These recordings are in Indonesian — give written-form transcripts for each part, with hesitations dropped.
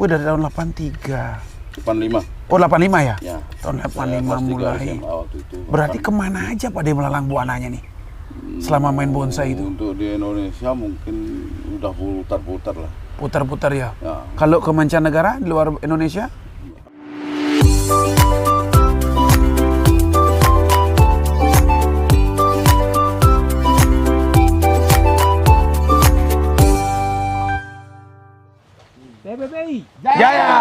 Oh, dari tahun 83. 85. Oh, 85 ya? Ya. Tahun Saya 85 kelas 3 mulai. SMA waktu itu. Berarti kemana aja Pak De melalang buananya nih? Selama main bonsai itu? Untuk di Indonesia mungkin udah putar-putar lah. Putar-putar ya? Ya. Kalau ke mancanegara di luar Indonesia? PBBI Jaya!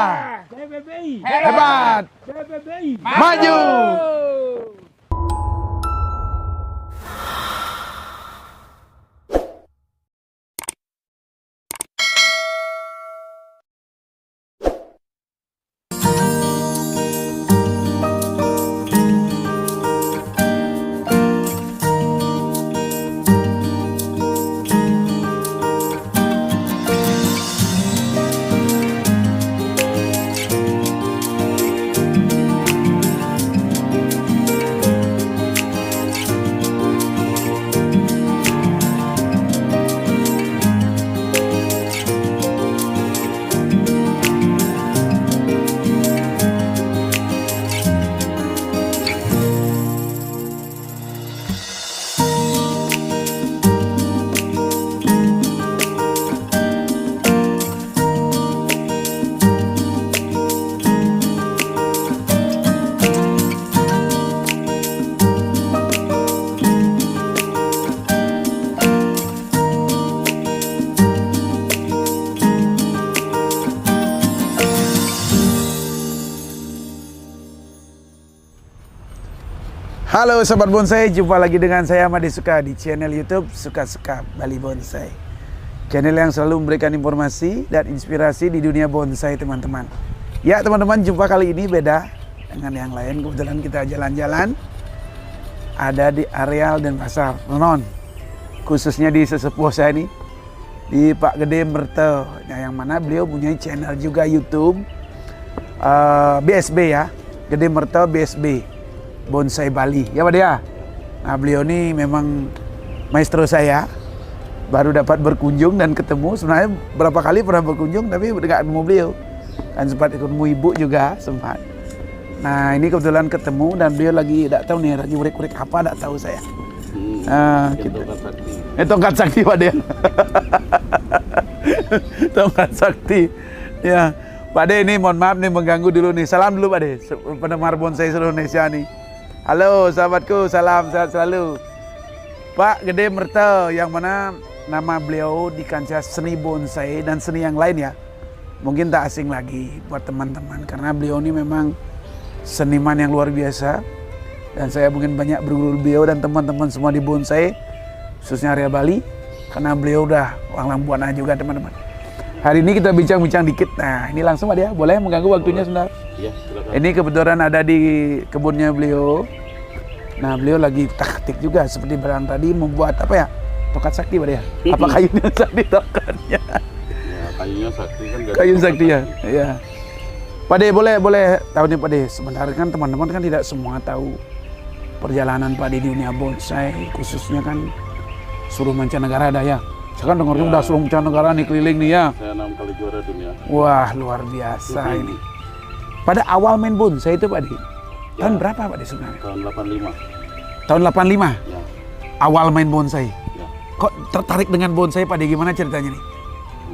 PBBI Hebat! PBBI Maju! Halo Sobat Bonsai, jumpa lagi dengan saya Made Suka di channel YouTube Suka-Suka Bali Bonsai. Channel yang selalu memberikan informasi dan inspirasi di dunia bonsai teman-teman. Ya teman-teman, jumpa kali ini beda dengan yang lain. Kebetulan kita jalan-jalan ada di areal dan pasar Renon, khususnya di sesepuh saya ini, di Pak Gede Merto. Nah, yang mana beliau punya channel juga YouTube BSB ya, Gede Merto BSB Bonsai Bali, ya Pak Dea. Nah beliau ini memang maestro saya, baru dapat berkunjung dan ketemu. Sebenarnya berapa kali pernah berkunjung tapi nggak ketemu beliau. Kan sempat ketemu ibu juga sempat. Nah ini kebetulan ketemu dan beliau lagi tidak tahu nih lagi urik-urik apa, tidak tahu saya. Gitu. Tongkat sakti Pak Dea. Tongkat sakti. Ya Pak De, ini mohon maaf nih mengganggu dulu nih. Salam dulu Pak De, penggemar bonsai seluruh Indonesia nih. Halo sahabatku, salam sehat selalu. Pak Gede Merto, yang mana nama beliau di kancah seni bonsai dan seni yang lain ya, mungkin tak asing lagi buat teman-teman, karena beliau ini memang seniman yang luar biasa. Dan saya mungkin banyak berguru beliau dan teman-teman semua di bonsai, khususnya area Bali, karena beliau udah walang buana juga teman-teman. Hari ini kita bincang-bincang dikit. Nah ini langsung Pak ya, boleh mengganggu waktunya sebentar? Iya, silakan. Ini kebetulan ada di kebunnya beliau. Nah beliau lagi taktik juga seperti barang tadi, membuat apa ya, tongkat sakti Pak ya? Apa kayunya sakti tongkatnya? Ya, kayunya sakti kan. Kayu sakti ya. Iya. Pak De, boleh tahu nih Pak De, sebenarnya kan teman-teman kan tidak semua tahu perjalanan Pak De di dunia bonsai, khususnya kan seluruh mancanegara ada ya. Saya kan dengarnya udah seluruh mancanegara nih keliling nih ya. Saya 6 kali juara dunia. Wah luar biasa ini. Pada awal main bonsai itu Pak De, tahun berapa Pak De sebenarnya? Tahun 85. Tahun 85? Ya. Awal main bonsai? Ya. Kok tertarik dengan bonsai Pak De, gimana ceritanya nih?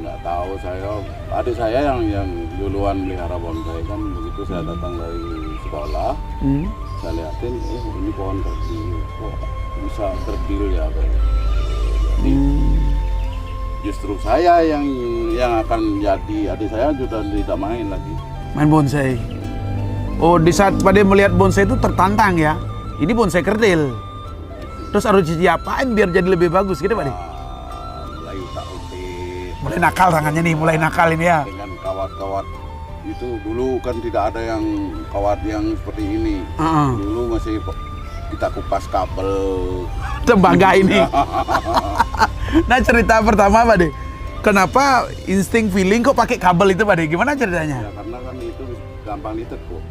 Nggak tahu, adik saya yang duluan melihara bonsai kan, begitu saya datang dari sekolah, saya liatin, ini pohon kerdil, kok bisa kerdil ya kayak. Jadi justru saya yang akan jadi, adik saya sudah tidak main lagi. Main bonsai. Oh, di saat Pak De melihat bonsai itu tertantang ya. Ini bonsai kerdil. Terus harus diapain biar jadi lebih bagus gitu Pak De? Mulai utak-utik. Mulai nakal tangannya nih, mulai nakal ini ya. Dengan kawat-kawat itu dulu kan tidak ada yang kawat yang seperti ini. Dulu masih kita kupas kabel. Tembaga ini. Nah cerita pertama Pak De, kenapa insting feeling kok pakai kabel itu Pak De? Gimana ceritanya? Ya karena kan itu gampang ditekuk.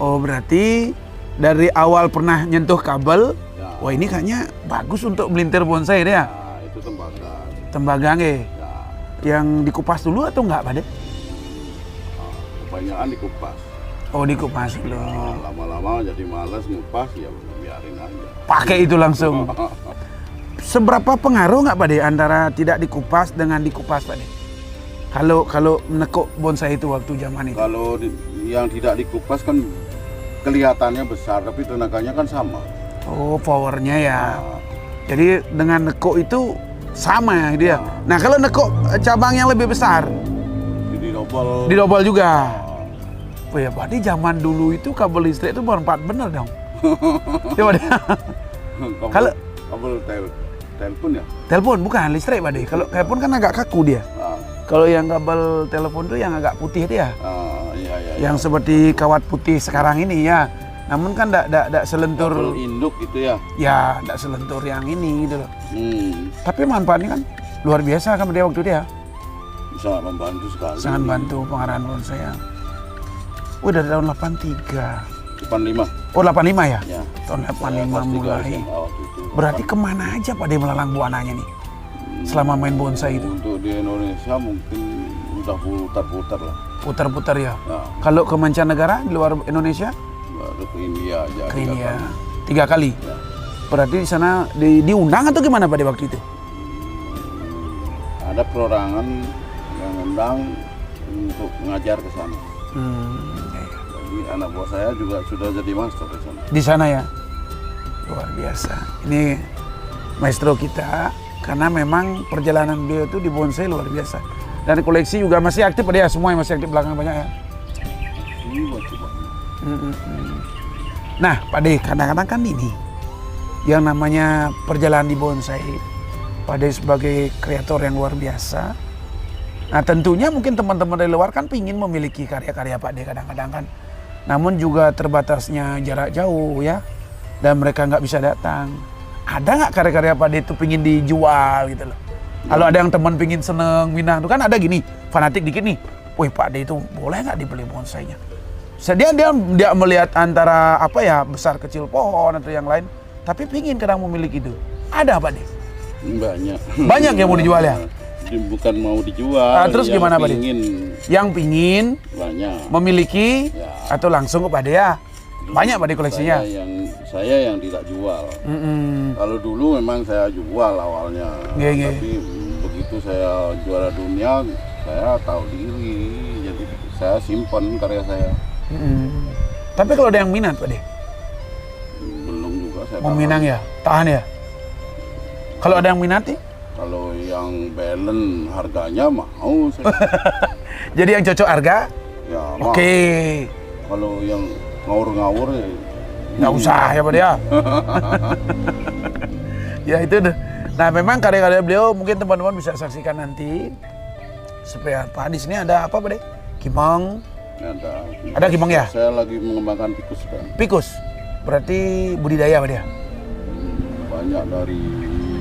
Oh berarti dari awal pernah nyentuh kabel, Ya. wah ini kayaknya bagus untuk melintir bonsai deh ya? Nah, itu tembaga. Tembaga nge. Ya. Yang dikupas dulu atau enggak Pak De? kebanyakan dikupas. Oh, dikupas dulu. Nah, lama-lama jadi malas ngupas, ya biarin aja. Pakai itu langsung. Seberapa pengaruh nggak Pak De antara tidak dikupas dengan dikupas Pak De? Kalau menekuk bonsai itu waktu zaman itu. Kalau yang tidak dikupas kan kelihatannya besar, tapi tenaganya kan sama. Oh, powernya ya. Nah, Jadi dengan nekuk itu sama dia. Nah, kalau nekuk cabang yang lebih besar, jadi double. didobel juga. Nah, Oh ya, berarti zaman dulu itu kabel listrik itu bermanfaat bener dong. Ya, Pak De. Kalau- kabel telepon ya. Telepon bukan listrik Pak De. Kalau telepon kan agak kaku dia. Nah, Kalau yang kabel telepon tuh yang agak putih dia. iya. Yang seperti kawat putih sekarang ini ya. Namun kan enggak selentur. Kabel induk gitu ya. Ya, enggak selentur yang ini gitu loh. Tapi manfaatnya kan luar biasa kan dia waktu dia. Bisa membantu sekali. Sangat bantu pengarahan bonsai ya. Oh, dari tahun 83. 85. Oh, 85 ya? Ya. Tahun Saya 85 kelas 3 mulai. SMA waktu itu. Berarti kemana aja Pak De melalang buananya nih? Selama main bonsai itu? Untuk di Indonesia mungkin udah putar-putar lah. Putar-putar ya? Nah, Kalau ke mancanegara di luar Indonesia? baru ke India aja. Ke 3 India. kali. 3 kali? Ya. Berarti di sana diundang atau gimana Pak De waktu itu? Ada perorangan yang undang untuk mengajar ke sana. Ya. Jadi anak buah saya juga sudah jadi master di sana. Di sana ya? Luar biasa. Ini maestro kita, karena memang perjalanan beliau itu di bonsai luar biasa. Dan koleksi juga masih aktif Pak De ya? Semua yang masih aktif belakang banyak ya? Ini buat coba. Nah Pak De, kadang-kadang kan ini yang namanya perjalanan di bonsai, Pak De sebagai kreator yang luar biasa. Nah tentunya mungkin teman-teman dari luar kan pingin memiliki karya-karya Pak De kadang-kadang kan. Namun juga terbatasnya jarak jauh ya. Dan mereka nggak bisa datang. Ada nggak karya-karya Pak De itu pingin dijual gitu loh? Kalau ada yang teman pingin seneng, minang, itu kan ada gini, fanatik dikit nih. Wih Pak De itu boleh nggak dibeli bonsainya? Dia melihat antara apa ya, besar kecil pohon atau yang lain. Tapi pingin kadang memiliki itu. Ada Pak De? Banyak. Banyak yang mau dijual ya? Bukan mau dijual. Terus yang gimana Pak De? pingin Yang pingin banyak. memiliki Ya. atau langsung ke Pak De ya? Banyak Pak De koleksinya? Saya yang tidak jual. Kalau dulu memang saya jual awalnya. Iya. Tapi begitu saya juara dunia, saya tahu diri. Jadi saya simpan karya saya. Tapi kalau ada yang minat Pak De? Belum juga saya Mau tahan. minang ya? Tahan ya? Kalau ada yang minati? Kalau yang balance harganya mau saya. Jadi yang cocok harga? Ya, mau. Oke. Kalau yang ngawur-ngawur ya Nggak usah ya Pak De ya? Ya itu deh. Nah memang karya-karya beliau mungkin teman-teman bisa saksikan nanti. Supaya apa? Di sini ada apa Pak De? Kimong. ada. Ada kimong ya? Saya lagi mengembangkan tikus kan. Pikus. Berarti budidaya Pak De ya? Banyak dari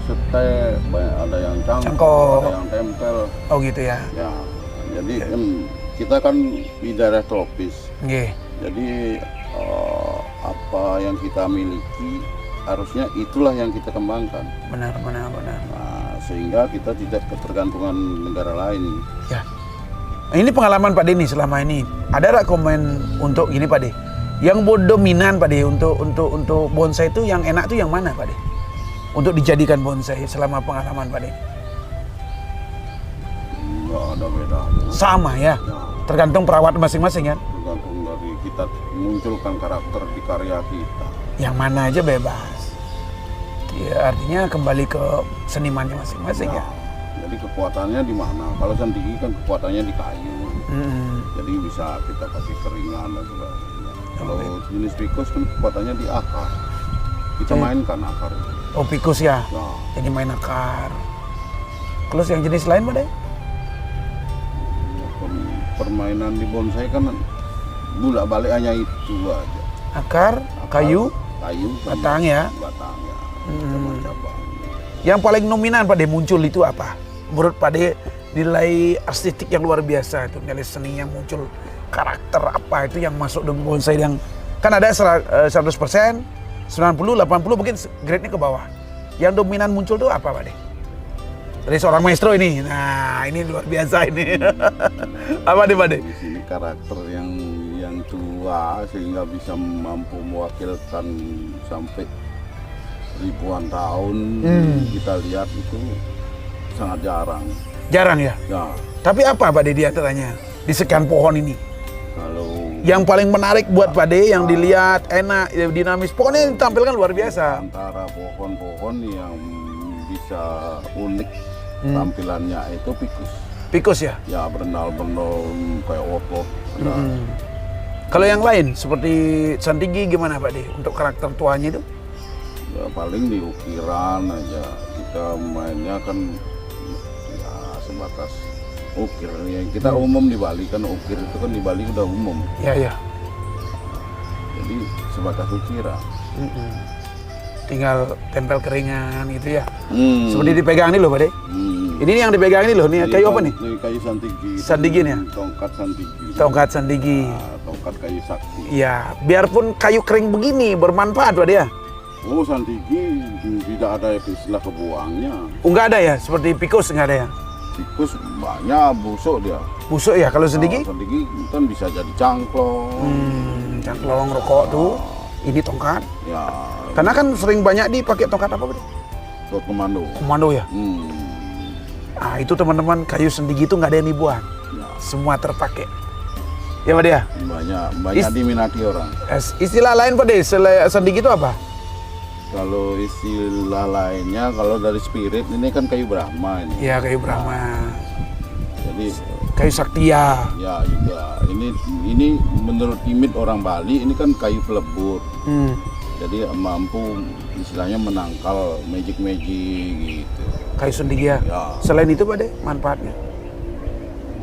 setek, banyak ada yang Cangkok. ada yang tempel. Oh gitu ya? Ya, jadi kita kan di daerah tropis. Nggih. Jadi apa yang kita miliki harusnya itulah yang kita kembangkan. Benar. Nah, sehingga kita tidak ketergantungan negara lain. Ya. Nah, ini pengalaman Pak De nih selama ini. Ada nggak komen untuk gini Pak De? Yang dominan Pak De untuk bonsai itu yang enak tuh yang mana Pak De? Untuk dijadikan bonsai selama pengalaman Pak De? Nggak ada bedanya. Sama ya. Ya, Tergantung perawat masing-masing kan. tergantung dari kita munculkan karakter di karya kita. Yang mana aja bebas. Ya, artinya kembali ke senimannya masing-masing ya. Jadi kekuatannya di mana? Kalau sendiri kan kekuatannya di kayu. Jadi bisa kita pakai keringan dan sebagainya. Kalau jenis pikus kan kekuatannya di akar. Kita mainkan akar. Oh pikus ya. Nah, Jadi main akar. Terus yang jenis lain Pak De? permainan di bonsai kan bolak-balik hanya itu aja. Akar, kayu, Kayu, batang ya. batangnya, cabang-cabang. Yang paling dominan Pak De muncul itu apa? Menurut Pak De nilai estetik yang luar biasa itu, nilai seni yang muncul, karakter apa itu yang masuk dengan bonsai yang kan ada 100%, 90, 80 mungkin grade-nya ke bawah. Yang dominan muncul itu apa Pak De? Dari seorang maestro ini. Nah, ini luar biasa ini. Apa nih, Pak De? Di sini karakter yang tua sehingga bisa mampu mewakilkan sampai ribuan tahun. Kita lihat itu sangat jarang. Jarang ya? Ya, Tapi apa Pak De di antaranya? Di sekian pohon ini. kalau Yang paling menarik buat Pak De, yang dilihat enak, dinamis. Pokoknya ditampilkan luar biasa. antara pohon-pohon yang bisa unik tampilannya itu pikus. Pikus ya? Ya, bernal-bernal kayak otot. Kalau yang lain seperti Santigi gimana Pak De untuk karakter tuanya itu? Ya, paling di ukiran aja. Kita mainnya kan ya sebatas ukir. Ya, kita umum di Bali kan, ukir itu kan di Bali udah umum. Ya ya. Jadi sebatas ukiran. Tinggal tempel keringan gitu ya. Seperti Seperti dipegang ini loh Pak De. Ini yang dipegang ini loh, nih kayu apa nih? Ini kayu santigi. Santigi nih ya? Tongkat santigi. Tongkat Santigi. Nah, tongkat kayu sakti. Iya, biarpun kayu kering begini bermanfaat Pak De ya. Oh, santigi tidak ada istilah kebuangnya. Enggak ada ya, seperti pikus enggak ada ya. Tikus banyak busuk dia. Busuk ya kalau Santigi? Santigi kan bisa jadi cangklong. Cangklong rokok tuh. Ini tongkat. Ya, Karena kan sering banyak dipakai tongkat apa Pak De? buat komando. Komando ya. Ah itu teman-teman kayu Santigi itu nggak ada yang dibuang, Ya, semua terpakai. Ya Pak De ya. banyak diminati orang. Istilah lain Pak De, selain Santigi itu apa? Kalau istilah lainnya, kalau dari spirit ini kan kayu Brahma ini. Ya kayu Brahma, Jadi kayu Saktia. ya juga ini menurut imit orang Bali ini kan kayu pelebur. Jadi mampu istilahnya menangkal magic gitu. Kayu Santigi ya. Ya, Selain itu Pak De, manfaatnya?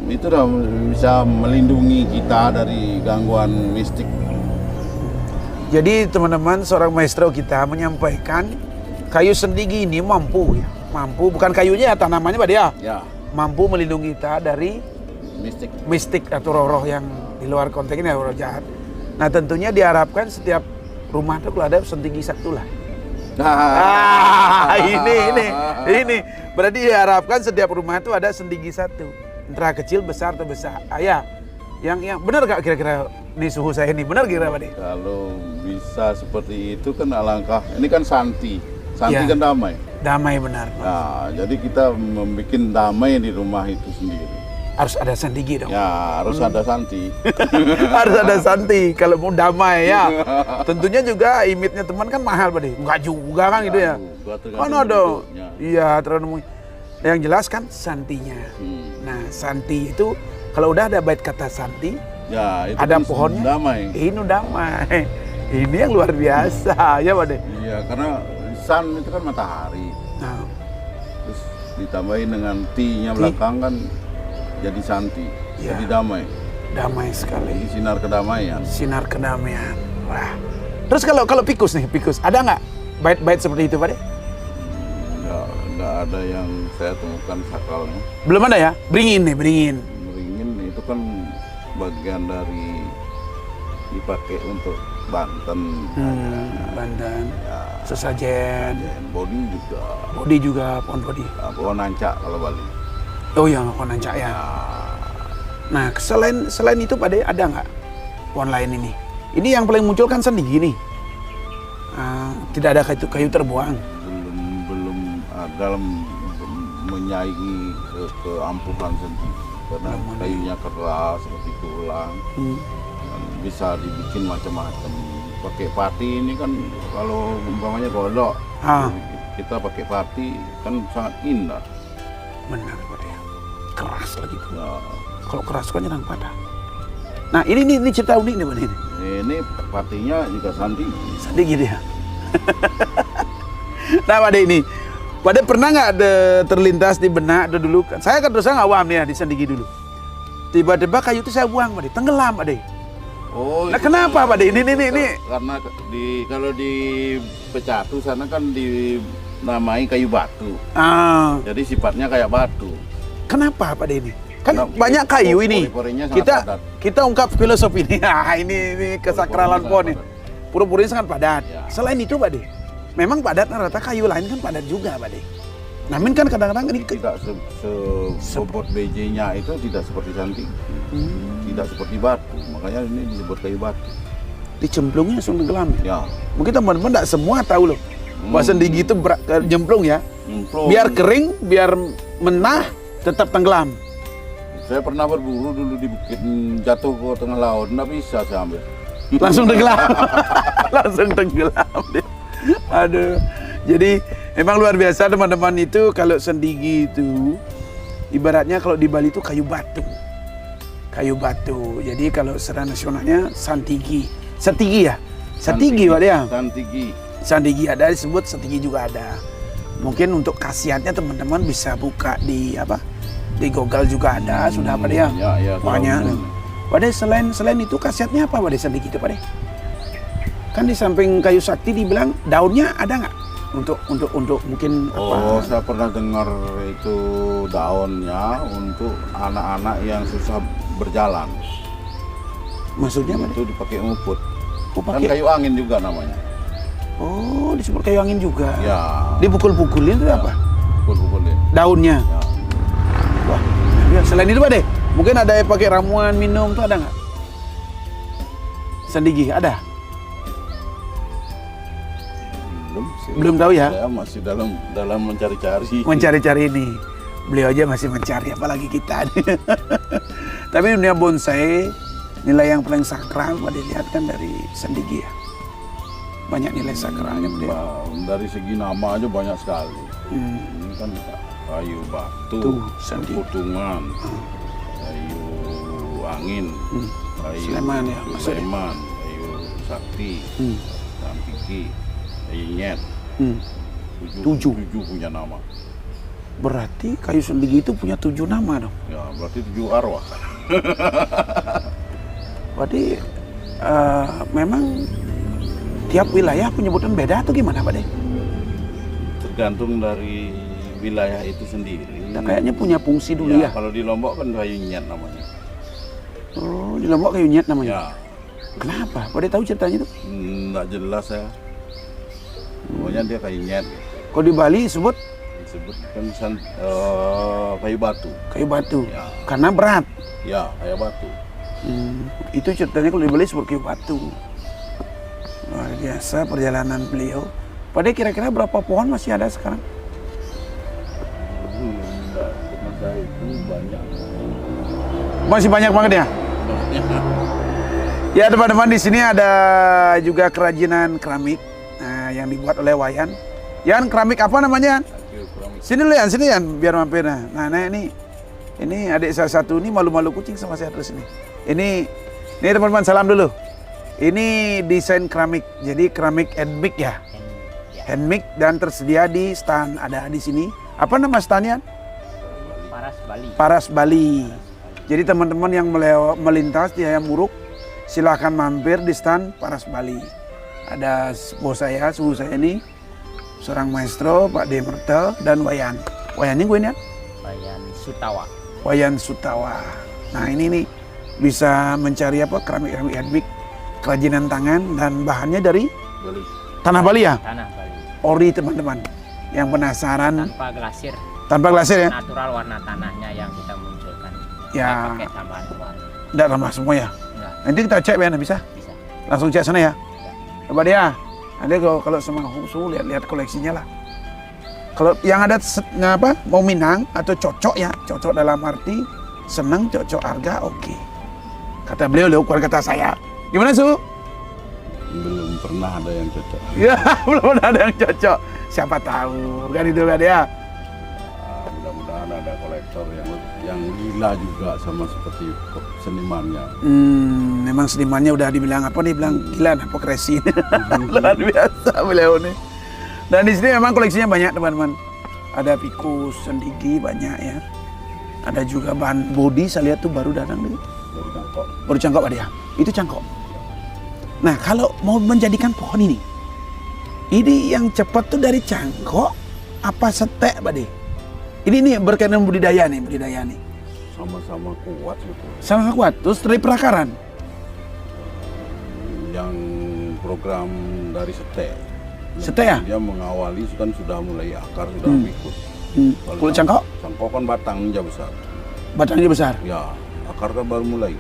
itu udah bisa melindungi kita dari gangguan mistik. Jadi teman-teman, seorang maestro kita menyampaikan kayu Santigi ini mampu ya, mampu bukan kayunya tanamannya Pak De ya, Ya, mampu melindungi kita dari mistik. mistik atau roh-roh yang di luar konteks ini, roh jahat. Nah tentunya diharapkan setiap rumah itu kalau ada Santigi satu lah. Ini berarti diharapkan setiap rumah itu ada Santigi satu, entah kecil besar atau besar. Ya, yang benar gak kira-kira di suhu saya ini, benar kira Pak De? Kalau bisa seperti itu kan alangkah. Ini kan santi Ya. kan damai. Damai benar. Nah, jadi kita membuat damai di rumah itu sendiri. Harus ada Santigi dong. Ya, harus ada santi. Harus ada Santi kalau mau damai ya. Tentunya juga imitnya teman kan mahal Pak De. Enggak juga kan gitu ya. Mana ada? Iya, tergantung. Yang jelas kan Santinya. Nah, Santi itu kalau udah ada bait kata Santi, Ya, itu ada kan pohonnya. damai. Ini damai. Ini yang luar biasa ya Pak De. Iya, karena sun itu kan matahari. Nah, Terus ditambahin dengan T-nya belakang kan jadi santi. Ya. Jadi damai. damai sekali. Ini sinar kedamaian. Sinar kedamaian. Wah. Terus kalau pikus nih, pikus. Ada nggak bait-bait seperti itu Pak De? Nggak ada yang saya temukan sakralnya. Belum ada ya? Beringin nih, beringin. Beringin itu kan bagian dari dipakai untuk Banten. Banten. Ya, Sesajen. dan body juga. Bodi juga, pohon bodi. Pohon nanca kalau Bali. Oh iya, pohon nancak ya. Nah, selain itu Pak De, ada nggak pohon lain ini? Ini yang paling muncul kan Santigi nih. Tidak ada kayu terbuang. Belum dalam menyaingi keampuhan sendiri karena kayunya keras seperti tulang. Dan bisa dibikin macam-macam. Pakai pati ini kan kalau umpamanya kodok, kita pakai pati kan sangat indah. Benar Pak De. Keras lagi tuh. Ya, Kalau keras kan nyerang patah. Nah ini cerita unik nih Pak De. ini patinya juga Santigi. Santigi dia. Nah Pak De ini, Pak De pernah nggak terlintas di benak dulu? Saya kan terus awam nih ya di Santigi dulu. Tiba-tiba kayu itu saya buang Pak De, tenggelam Pak De. Oh, Nah kenapa Pak De? Ini. Karena kalau di Pecatu sana kan dinamai kayu batu. Jadi sifatnya kayak batu. Kenapa Pak De ini? Kan Nah, banyak kayu ini. pori-porinya sangat padat. Kita ungkap filosofi ini. Ini kesakralan pohon ini. Puri-purinya sangat padat. Ya. Selain itu Pak De, memang padat rata kayu lain kan padat juga Pak De. Namun kan kadang-kadang ini Tidak sebobot BJ-nya itu tidak seperti santigi, tidak seperti batu, makanya ini disebut kayu batu. dicemplungnya langsung tenggelam. Ya, Mungkin teman-teman tidak semua tahu loh. Bahwa sendigi itu nyemplung ya. nyemplung. Biar kering, biar menah, tetap tenggelam. Saya pernah berburu dulu di bukit, jatuh ke tengah laut, nggak bisa saya ambil. Langsung tenggelam. Langsung tenggelam dia. Aduh. Jadi memang luar biasa teman-teman itu kalau sendigi itu ibaratnya kalau di Bali itu kayu batu. Kayu batu. Jadi kalau secara nasionalnya santigi. Setigi ya? Setigi Pak dia. Santigi. Sandigi ada disebut, setigi juga ada. Mungkin untuk khasiatnya teman-teman bisa buka di apa? Di Google juga ada, sudah Pak dia. Ya, Banyak. Pak de, selain itu khasiatnya apa Pak de sendigi itu Pak de? Kan di samping kayu sakti dibilang daunnya ada nggak? Untuk mungkin Oh, apa? saya pernah dengar itu daunnya untuk anak-anak yang susah berjalan. Maksudnya Pak de? Itu dipakai nguput. Oh, Kan pakai. kayu angin juga namanya. Oh, disebut kayu angin juga. Ya. Dipukul-pukulin itu apa? Pukul-pukulin. Daunnya. Ya. Wah, ya, selain itu Pak de, mungkin ada yang pakai ramuan minum tuh ada nggak? Sendigi ada? Belum sih. Belum tahu ya? Saya masih dalam mencari-cari. Mencari-cari ini. Beliau aja masih mencari, apalagi kita. Tapi dunia bonsai, nilai yang paling sakral Pak dilihat kan dari sendigi ya. Banyak nilai sakralnya Pak. Nah, dari segi nama aja banyak sekali. Hmm. Ini kan kayu batu, Tuh, sandi. putungan, kayu angin, kayu Sleman ya, maksudnya. Sleman, kayu sakti, Hmm. santigi, kayu nyet. Hmm. Tujuh. Tujuh punya nama. Berarti kayu sendigi itu punya 7 nama dong. Ya, berarti 7 arwah. Berarti memang tiap wilayah penyebutan beda atau gimana Pak de? Tergantung dari wilayah itu sendiri. Nah, kayaknya punya fungsi dulu ya. Kalau di Lombok kan kayu nyet namanya. Oh, di Lombok kayu nyet namanya. Ya, Kenapa? Pak de tahu ceritanya itu? nggak jelas ya. Pokoknya dia kayu nyet. Kalau di Bali disebut Disebutkan kayu batu. kayu batu. Ya. Karena berat. Ya, kayu batu. Itu ceritanya kalau di Bali disebut kayu batu. Luar biasa perjalanan beliau. Pak de, kira-kira berapa pohon masih ada sekarang? Enggak, tenaga itu banyak. Masih banyak banget ya? Ya teman-teman, di sini ada juga kerajinan keramik yang dibuat oleh Wayan. Yan, keramik apa namanya? Sini lu Yan, sini Yan, biar mampir. Nah ini adik saya satu ini malu-malu kucing sama saya terus ini. Ini teman-teman salam dulu. Ini desain keramik, jadi keramik handmade ya. Handmade dan tersedia di stand ada di sini. Apa nama standnya? Paras Bali. Paras Bali. Jadi teman-teman yang melintas di Hayamuruk silahkan mampir di stand Paras Bali. Ada bos saya, suhu saya ini, seorang maestro Pak D. Mertel dan Wayan. Wayannya gue ini ya? Wayan Sutawa. Wayan Sutawa. Nah ini nih bisa mencari apa keramik handmade, kerajinan tangan dan bahannya dari Bali. tanah Bali ya? Tanah Bali. Ori teman-teman. Yang penasaran Tanpa glasir. tanpa glasir ya? Natural warna tanahnya yang kita munculkan. Ya. Nggak pakai tambahan warna. Enggak ramah semua ya? Enggak, Nanti kita cek ya, bisa? bisa. Langsung cek sana ya? Coba dia. Nanti kalau sama Husu lihat koleksinya lah. Kalau yang ada mau minang atau cocok ya, cocok dalam arti senang, cocok harga, oke. Kata beliau, ukuran kata saya. Gimana Su? Belum pernah ada yang cocok. Ya, belum ada yang cocok. Siapa tahu, kan itu kan ya. Mudah-mudahan ada kolektor yang gila juga sama seperti senimannya. Memang senimannya udah dibilang apa nih? Bilang gila, apokresi. Luar biasa beliau nih. Dan di sini memang koleksinya banyak teman-teman. Ada pikus, sendigi banyak ya. Ada juga bahan body, saya lihat tuh baru datang nih. Dari Bangkok. Baru cangkok Pak dia. Itu cangkok. Nah kalau mau menjadikan pohon ini yang cepat tuh dari cangkok apa setek Pak de? Ini nih berkaitan budidaya nih. Sama-sama kuat gitu. Sangat kuat. Terus dari perakaran. Yang program dari Sete. Sete ya? Dia mengawali kan sudah mulai akar, sudah ikut. Kulit cangkok? Cangkok kan batangnya besar. Batangnya besar. Ya, akar kan baru mulai.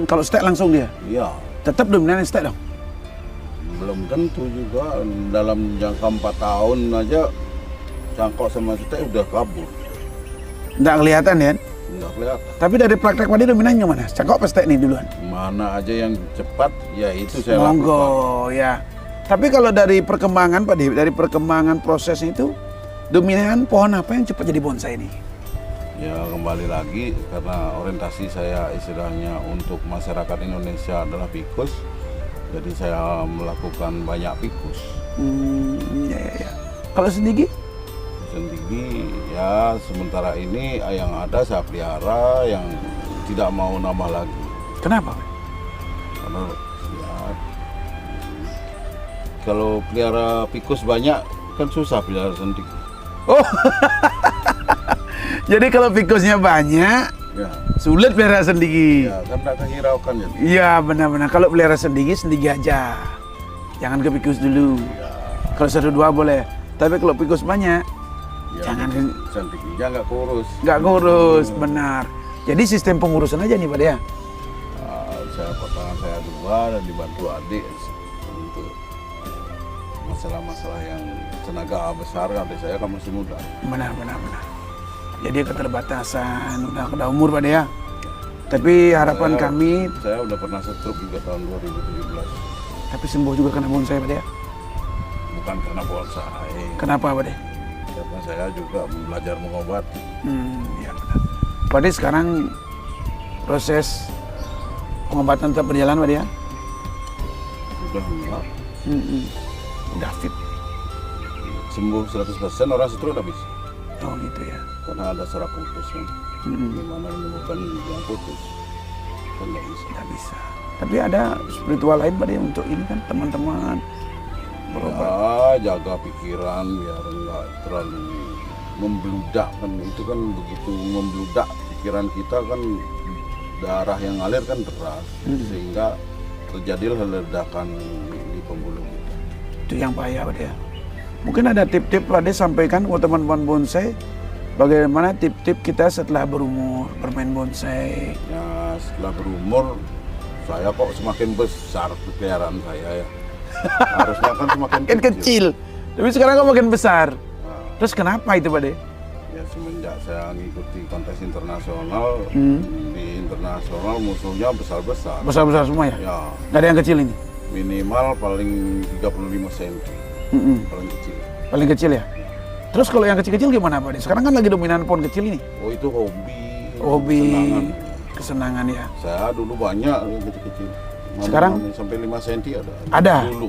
Kalau stek langsung dia. Iya, Tetap dominan stek dong. belum tentu juga dalam jangka 4 tahun aja cangkok sama stek udah kabur. Nggak kelihatan ya. Nggak kelihatan. Tapi dari praktek padi dominannya mana? Cangkok apa stek nih duluan? Mana aja yang cepat, ya itu saya lakukan. Monggo ya. Tapi kalau dari perkembangan Pak Dewi, dari perkembangan proses itu dominan pohon apa yang cepat jadi bonsai nih? Ya kembali lagi karena orientasi saya istilahnya untuk masyarakat Indonesia adalah fikus. Jadi saya melakukan banyak fikus. Ya. Kalau sendiri? Sendiri ya sementara ini yang ada saya pelihara yang tidak mau nambah lagi. Kenapa? Karena ya kalau pelihara fikus banyak kan susah pelihara sendiri. Oh, jadi kalau fikusnya banyak, Ya, sulit pelihara sendiri. ya kan tidak kehiraukan ya. Iya benar-benar. Kalau pelihara sendiri aja. Jangan ke fikus dulu. Ya, Kalau 1-2 boleh. Tapi kalau fikus banyak, ya jangan sendirinya nggak kurus. nggak ngurus, benar. Jadi sistem pengurusan aja nih Pak Dea. Saya pasangan saya 2 dan dibantu adik untuk masalah-masalah yang tenaga besar. Adik saya kan masih muda. Benar. Jadi keterbatasan, udah umur Pak Dea. Tapi harapan kami, Saya udah pernah stroke juga tahun 2017. tapi sembuh juga kena bonsai Pak Dea. Bukan karena bonsai. Kenapa Pak Dea? Karena saya juga belajar mengobati. Ya benar. Pak Dea sekarang proses pengobatan tetap berjalan Pak Dea? Udah enggak. Udah fit. Sembuh 100% orang stroke udah bisa. Oh gitu ya. Karena ada saraf putus kan. Gimana menyembuhkan yang putus. Kan nggak bisa. Nggak bisa. Tapi ada spiritual lain Pak Dea untuk ini kan teman-teman. Ya, jaga pikiran biar nggak terlalu membludak kan. Itu kan begitu membludak pikiran kita kan darah yang ngalir kan deras. Sehingga terjadilah ledakan di pembuluh kita. Itu yang bahaya Pak Dea. Mungkin ada tip-tip Pak Dea sampaikan buat teman-teman bonsai. Bagaimana tip-tip kita setelah berumur bermain bonsai? Ya setelah berumur saya kok semakin besar peliharaan saya ya. Harusnya kan semakin Kan kecil. Tapi sekarang kok makin besar. Nah, Terus kenapa itu Pak Dea? ya semenjak saya ngikuti kontes internasional, di internasional musuhnya besar-besar. Besar-besar semua ya? Ya Nggak ada yang kecil ini? minimal paling 35 cm. Paling kecil. Paling kecil ya? Terus kalau yang kecil-kecil gimana Pak Dea? Sekarang kan lagi dominan pohon kecil ini. Oh itu hobi. Hobi, Kesenangan. kesenangan ya. Saya dulu banyak yang kecil-kecil. Sekarang? Sampai 5 cm ada. Ada? Dulu.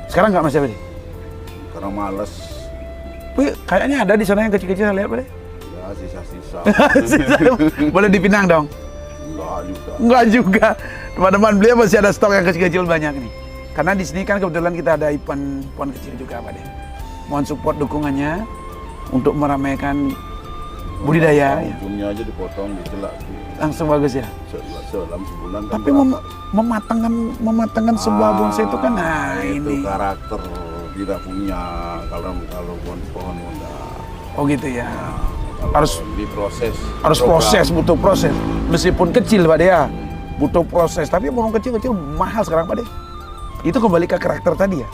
Sekarang nggak masih Pak Dea? Karena males. Tapi kayaknya ada di sana yang kecil-kecil saya lihat Pak Dea. Ya sisa-sisa. Boleh dipinang dong? Enggak juga. Enggak juga. Teman-teman beliau masih ada stok yang kecil-kecil banyak nih. Karena di sini kan kebetulan kita ada event pohon kecil juga Pak Dea. Mohon support dukungannya untuk meramaikan budidaya. Ya. Ujungnya aja dipotong, dicelak. Langsung bagus ya. Dalam sebulan kan Tapi berapa? mematangkan sebuah bonsai itu kan nah itu ini. karakter tidak punya kalau pohon muda. Oh gitu ya. Kalau Harus- diproses. Harus program. proses, butuh proses. Meskipun kecil Pak Dea, butuh proses. Tapi pohon kecil-kecil mahal sekarang Pak Dea. Itu kembali ke karakter tadi ya.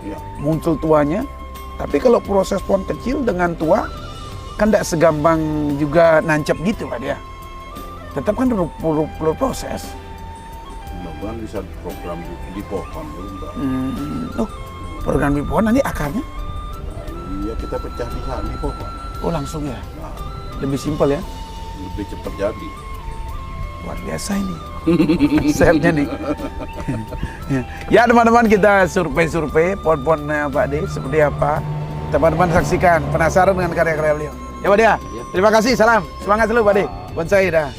Iya. Muncul tuanya. Tapi kalau proses pohon kecil dengan tua kan tidak segampang juga nancap gitu Pak Dea. Tetap kan perlu proses. Mudah-mudahan bisa program di pohon juga. Oh, program di pohon nanti akarnya? Iya kita pecah di pohon. Oh langsung ya. Nah, Lebih simpel ya. lebih cepat jadi. Luar biasa ini. Konsepnya nih. Ya teman-teman kita survei pohon-pohonnya Pak Dea seperti apa. Teman-teman saksikan, penasaran dengan karya-karya beliau. Ya Pak Dea, terima kasih, salam. Semangat selalu Pak Dea. Bonsai dah.